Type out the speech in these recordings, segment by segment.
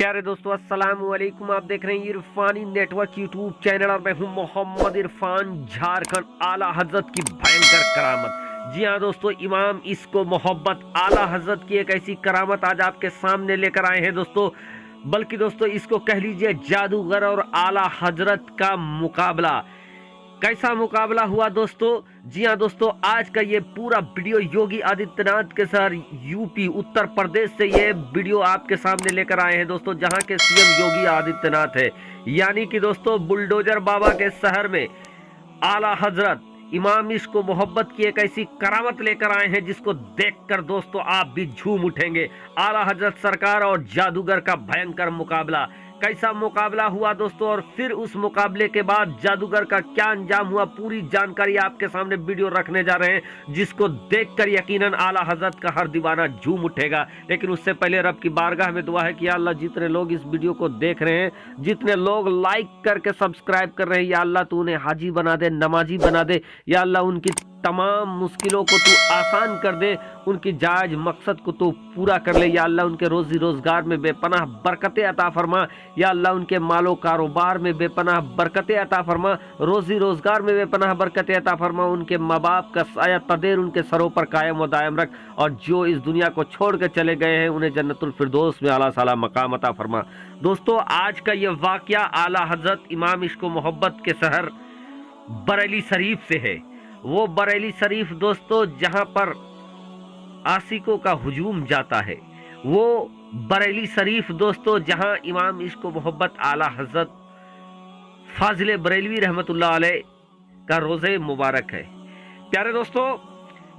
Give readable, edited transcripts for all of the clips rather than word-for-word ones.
प्यारे दोस्तों, अस्सलाम वालेकुम। आप देख रहे हैं इरफानी नेटवर्क यूट्यूब चैनल और मैं हूं मोहम्मद इरफान। झारखंड आला हजरत की भयंकर करामत। जी हाँ दोस्तों, इमाम इसको मोहब्बत आला हजरत की एक ऐसी करामत आज आपके सामने लेकर आए हैं दोस्तों। बल्कि दोस्तों इसको कह लीजिए जादूगर और आला हजरत का मुकाबला। कैसा मुकाबला हुआ दोस्तों? जी हाँ दोस्तों, आज का ये पूरा वीडियो योगी आदित्यनाथ के शहर यूपी उत्तर प्रदेश से ये वीडियो आपके सामने लेकर आए हैं दोस्तों, जहां के सीएम योगी आदित्यनाथ है। यानी कि दोस्तों बुलडोजर बाबा के शहर में आला हजरत इमाम इश्क मोहब्बत की एक ऐसी करामत लेकर आए हैं जिसको देखकर दोस्तों आप भी झूम उठेंगे। आला हजरत सरकार और जादूगर का भयंकर मुकाबला। कैसा मुकाबला हुआ दोस्तों, और फिर उस मुकाबले के बाद जादूगर का क्या अंजाम हुआ, पूरी जानकारी आपके सामने वीडियो रखने जा रहे हैं, जिसको देखकर यकीनन आला हजरत का हर दीवाना झूम उठेगा। लेकिन उससे पहले रब की बारगाह में दुआ है कि या अल्लाह जितने लोग इस वीडियो को देख रहे हैं, जितने लोग लाइक करके सब्सक्राइब कर रहे हैं, या अल्लाह तू उन्हें हाजी बना दे, नमाजी बना दे। या अल्लाह उनकी तमाम मुश्किलों को तू आसान कर दे, उनकी जायज मकसद को तू पूरा कर ले। या अल्लाह उनके रोजी रोजगार में बेपनाह बरकतें अता फरमा। या अल्लाह उनके मालो कारोबार में बेपनाह बरकतें अता फरमा, रोजी रोजगार में बेपनाह बरकतें अता फरमा। उनके माँ बाप का साया तदेर उनके सरों पर कायम व दायम रख, और जो इस दुनिया को छोड़ कर चले गए हैं उन्हें जन्नतुल फिरदौस में आला साला मकाम अता फरमा। दोस्तों आज का ये वाकया आला हजरत इमाम इश्क मोहब्बत के शहर बरेली शरीफ से है। वो बरेली शरीफ दोस्तों जहां पर आशिकों का हुजूम जाता है, वो बरेली शरीफ दोस्तों जहां इमाम इश्क मोहब्बत आला हजरत फाजिल बरेलवी रहमतुल्लाह अलैह का रोज़े मुबारक है। प्यारे दोस्तों,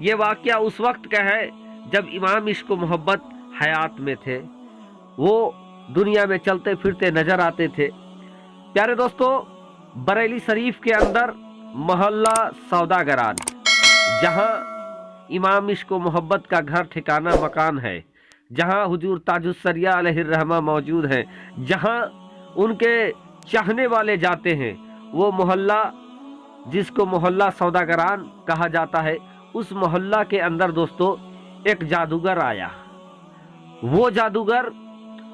ये वाकया उस वक्त का है जब इमाम इश्क मोहब्बत हयात में थे। वो दुनिया में चलते फिरते नजर आते थे। प्यारे दोस्तों, बरेली शरीफ के अंदर मोहल्ला सौदागरान, जहां इमाम इश्क मोहब्बत का घर ठिकाना मकान है, जहां हुजूर ताजुस्सरिया अलैहिर्रहमा मौजूद हैं, जहां उनके चाहने वाले जाते हैं, वो मोहल्ला जिसको मोहल्ला सौदागरान कहा जाता है, उस मोहल्ला के अंदर दोस्तों एक जादूगर आया। वो जादूगर,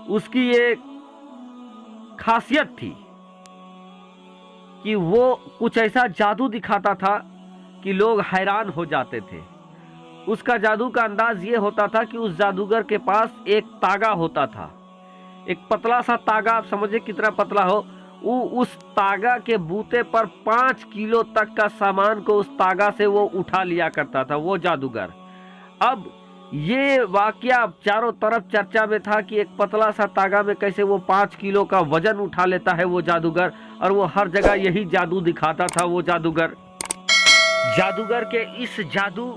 उसकी एक खासियत थी कि वो कुछ ऐसा जादू दिखाता था कि लोग हैरान हो जाते थे। उसका जादू का अंदाज ये होता था कि उस जादूगर के पास एक तागा होता था, एक पतला सा तागा, आप समझे कितना पतला हो। वो उस तागा के बूते पर 5 किलो तक का सामान को उस तागा से वो उठा लिया करता था, वो जादूगर। अब ये वाकया चारों तरफ चर्चा में था कि एक पतला सा तागा में कैसे वो 5 किलो का वजन उठा लेता है वो जादूगर, और वो हर जगह यही जादू दिखाता था वो जादूगर। जादूगर के इस जादू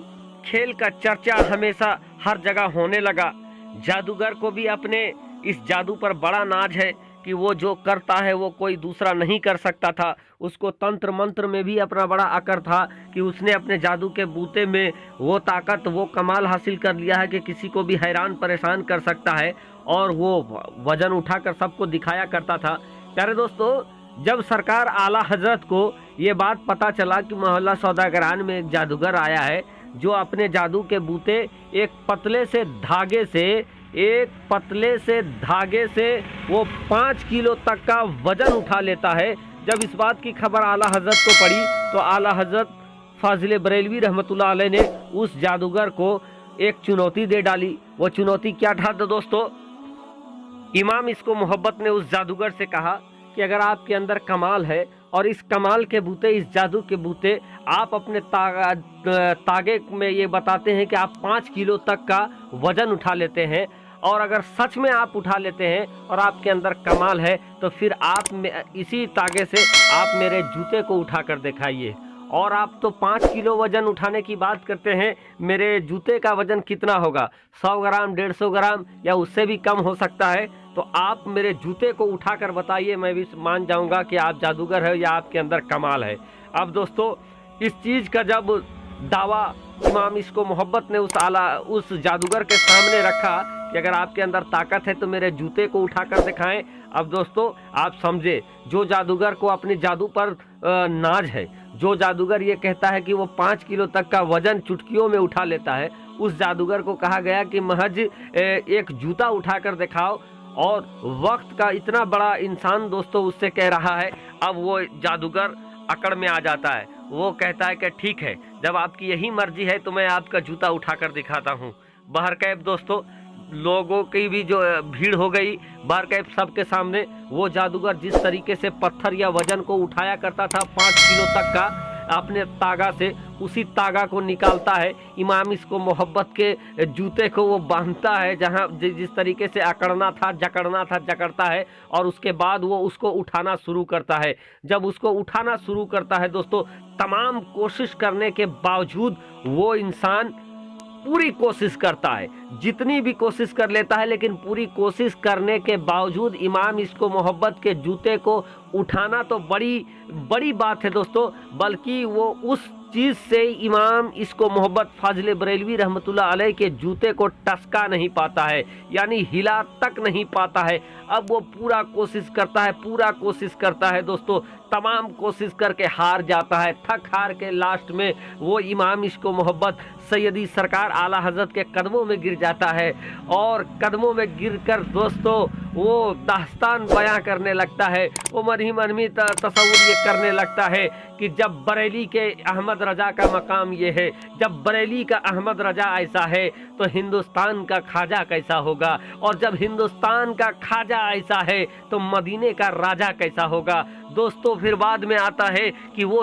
खेल का चर्चा हमेशा हर जगह होने लगा। जादूगर को भी अपने इस जादू पर बड़ा नाज है कि वो जो करता है वो कोई दूसरा नहीं कर सकता था। उसको तंत्र मंत्र में भी अपना बड़ा अकर था कि उसने अपने जादू के बूते में वो ताकत, वो कमाल हासिल कर लिया है कि किसी को भी हैरान परेशान कर सकता है, और वो वजन उठाकर सबको दिखाया करता था। प्यारे दोस्तों, जब सरकार आला हजरत को ये बात पता चला कि मोहल्ला सौदागरान में एक जादूगर आया है जो अपने जादू के बूते एक पतले से धागे से वो 5 किलो तक का वजन उठा लेता है। जब इस बात की खबर आला हजरत को पड़ी तो आला हजरत फाजिल बरेलवी रहमतुल्लाह अलैह ने उस जादूगर को एक चुनौती दे डाली। वो चुनौती क्या था दोस्तों? इमाम इसको मोहब्बत ने उस जादूगर से कहा कि अगर आपके अंदर कमाल है और इस कमाल के बूते, इस जादू के बूते आप अपने तागे में ये बताते हैं कि आप 5 किलो तक का वजन उठा लेते हैं, और अगर सच में आप उठा लेते हैं और आपके अंदर कमाल है, तो फिर आप इसी तागे से आप मेरे जूते को उठा कर दिखाइए। और आप तो 5 किलो वजन उठाने की बात करते हैं, मेरे जूते का वजन कितना होगा? 100 ग्राम, 150 ग्राम, या उससे भी कम हो सकता है। तो आप मेरे जूते को उठाकर बताइए, मैं भी मान जाऊंगा कि आप जादूगर है या आपके अंदर कमाल है। अब दोस्तों इस चीज़ का जब दावा इमाम इश्क मोहब्बत ने उस जादूगर के सामने रखा कि अगर आपके अंदर ताकत है तो मेरे जूते को उठाकर दिखाएं। अब दोस्तों आप समझे, जो जादूगर को अपने जादू पर नाज है, जो जादूगर ये कहता है कि वो 5 किलो तक का वजन चुटकियों में उठा लेता है, उस जादूगर को कहा गया कि महज एक जूता उठाकर दिखाओ और वक्त का इतना बड़ा इंसान दोस्तों उससे कह रहा है। अब वो जादूगर अकड़ में आ जाता है। वो कहता है कि ठीक है, जब आपकी यही मर्जी है तो मैं आपका जूता उठाकर दिखाता हूँ। बहरकैफ दोस्तों लोगों की भी जो भीड़ हो गई बहरकैफ सबके सामने। वो जादूगर जिस तरीके से पत्थर या वजन को उठाया करता था 5 किलो तक का अपने तागा से, उसी तागा को निकालता है। इमाम इसको मोहब्बत के जूते को वो बांधता है, जहां जिस तरीके से अकड़ना था जकड़ना था जकड़ता है, और उसके बाद वो उसको उठाना शुरू करता है। जब उसको उठाना शुरू करता है दोस्तों, तमाम कोशिश करने के बावजूद वो इंसान पूरी कोशिश करता है, जितनी भी कोशिश कर लेता है, लेकिन पूरी कोशिश करने के बावजूद इमाम इसको मोहब्बत के जूते को उठाना तो बड़ी बड़ी बात है दोस्तों, बल्कि वो उस चीज़ से इमाम इसको मोहब्बत फाजिल बरेलवी रहमतुल्लाह अलैह के जूते को टसका नहीं पाता है, यानी हिला तक नहीं पाता है। अब वो पूरा कोशिश करता है दोस्तों, तमाम कोशिश करके हार जाता है। थक हार के लास्ट में वो इमाम इसको मोहब्बत सैयदी सरकार आला हजरत के कदमों में गिर जाता है, और कदमों में गिरकर दोस्तों वो दास्तान बयां करने लगता है। वो मन ही मन में तसव्वुर ये करने लगता है कि जब बरेली के अहमद रजा का मकाम ये है, जब बरेली का अहमद रजा ऐसा है तो हिंदुस्तान का ख्वाजा कैसा होगा, और जब हिंदुस्तान का ख्वाजा ऐसा है तो मदीने का राजा कैसा होगा। दोस्तों फिर बाद में आता है कि वो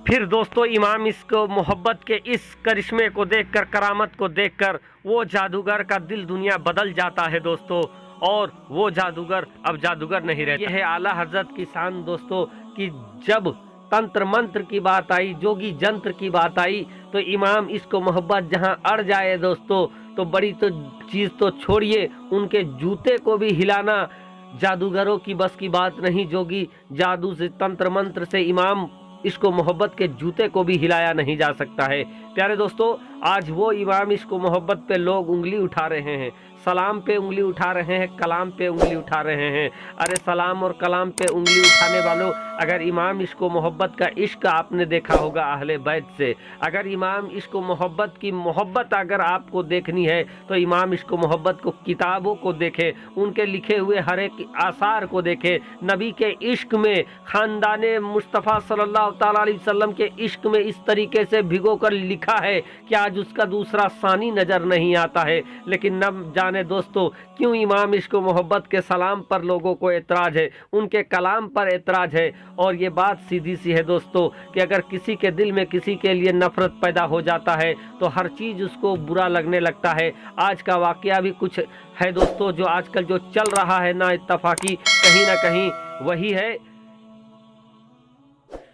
फिर दोस्तों इमाम इसको मोहब्बत के इस करिश्मे को देखकर, करामत को देखकर वो जादूगर का दिल दुनिया बदल जाता है दोस्तों, और वो जादूगर अब जादूगर नहीं रहता। यह है आला हजरत की शान दोस्तों, कि जब तंत्र मंत्र की बात आई, जोगी जंत्र की बात आई, तो इमाम इसको मोहब्बत जहां अड़ जाए दोस्तों, तो बड़ी तो चीज़ तो छोड़िए, उनके जूते को भी हिलाना जादूगरों की बस की बात नहीं। जोगी जादू से, तंत्र मंत्र से इमाम इसको मोहब्बत के जूते को भी हिलाया नहीं जा सकता है। प्यारे दोस्तों, आज वो इमाम इसको मोहब्बत पे लोग उंगली उठा रहे हैं, सलाम पे उंगली उठा रहे हैं, कलाम पे उंगली उठा रहे हैं। अरे सलाम और कलाम पे उंगली उठाने वालों, अगर इमाम इसको मोहब्बत का इश्क आपने देखा होगा अहले बैत से, अगर इमाम इसको मोहब्बत की मोहब्बत अगर आपको देखनी है तो इमाम इसको मोहब्बत को किताबों को देखें, उनके लिखे हुए हर एक आसार को देखें। नबी के इश्क में, ख़ानदाने मुस्तफ़ा सल्लल्लाहु ताला अलैहि वसल्लम के इश्क में इस तरीके से भिगो कर लिखा है कि आज उसका दूसरा सानी नज़र नहीं आता है। लेकिन न जाने दोस्तों क्यों इमाम इसको मोहब्बत के सलाम पर लोगों को एतराज़ है, उनके कलाम पर एतराज़ है। और ये बात सीधी सी है दोस्तों कि अगर किसी के दिल में किसी के लिए नफ़रत पैदा हो जाता है तो हर चीज़ उसको बुरा लगने लगता है। आज का वाक़या भी कुछ है दोस्तों, जो आजकल जो चल रहा है ना इत्तफाकी, कहीं ना कहीं वही है।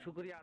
शुक्रिया।